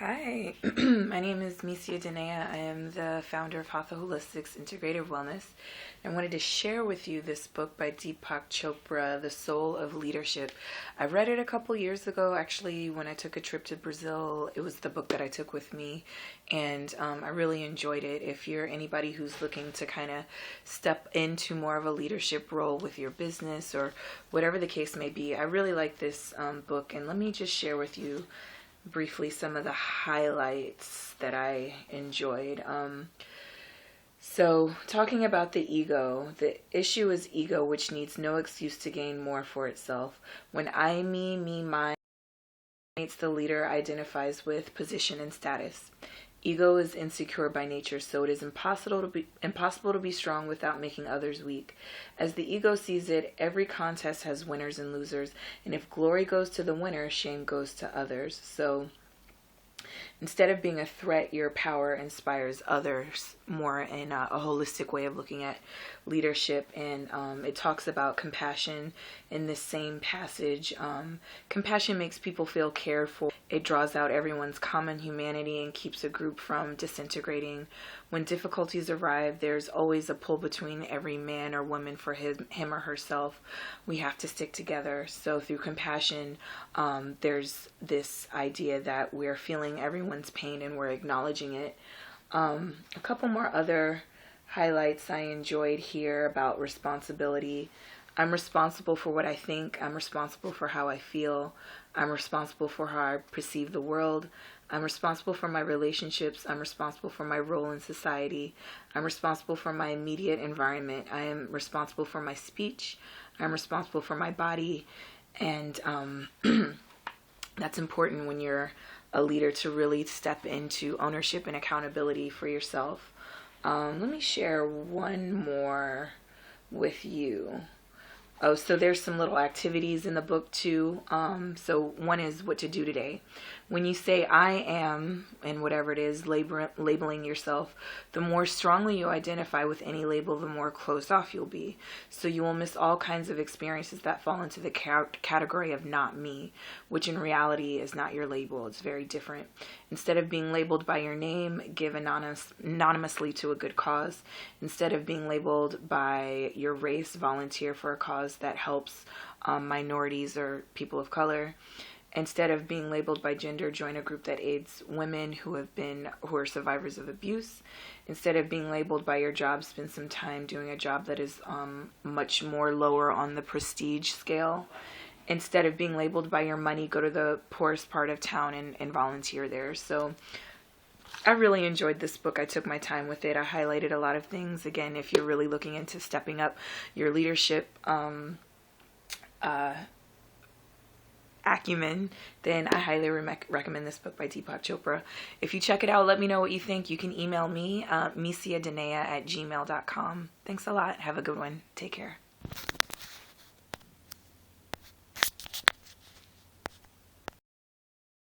Hi, my name is Misia Danea. I am the founder of Hatha Holistics Integrative Wellness. I wanted to share with you this book by Deepak Chopra, The Soul of Leadership. I read it a couple years ago, actually, when I took a trip to Brazil. It was the book that I took with me, and I really enjoyed it. If you're anybody who's looking to kind of step into more of a leadership role with your business or whatever the case may be, I really like this book, and let me just share with you briefly some of the highlights that I enjoyed. So talking about the ego, the issue is ego, which needs no excuse to gain more for itself. When I, me, mine, the leader identifies with position and status. Ego is insecure by nature, so it is impossible to be strong without making others weak. As the ego sees it, every contest has winners and losers, and if glory goes to the winner, shame goes to others. So instead of being a threat, your power inspires others more in a holistic way of looking at leadership. And it talks about compassion in this same passage. Compassion makes people feel cared for. It draws out everyone's common humanity and keeps a group from disintegrating. When difficulties arrive, there's always a pull between every man or woman for him or herself. We have to stick together. So through compassion, there's this idea that we're feeling everyone's pain and we're acknowledging it. A couple more other highlights I enjoyed here about responsibility. I'm responsible for what I think. I'm responsible for how I feel. I'm responsible for how I perceive the world. I'm responsible for my relationships. I'm responsible for my role in society. I'm responsible for my immediate environment. I am responsible for my speech. I'm responsible for my body. And that's important when you're a leader, to really step into ownership and accountability for yourself. Let me share one more with you. Oh, so there's some little activities in the book too. So one is what to do today. When you say I am, and whatever it is, labeling yourself, the more strongly you identify with any label, the more closed off you'll be. So you will miss all kinds of experiences that fall into the category of not me, which in reality is not your label. It's very different. Instead of being labeled by your name, give anonymously to a good cause. Instead of being labeled by your race, volunteer for a cause that helps minorities or people of color. Instead of being labeled by gender, join a group that aids women who are survivors of abuse. Instead of being labeled by your job, spend some time doing a job that is much more lower on the prestige scale. Instead of being labeled by your money, go to the poorest part of town and volunteer there. So I really enjoyed this book. I took my time with it. I highlighted a lot of things. Again, if you're really looking into stepping up your leadership acumen, then I highly recommend this book by Deepak Chopra. If you check it out, let me know what you think. You can email me, misiadanea@gmail.com. Thanks a lot. Have a good one. Take care.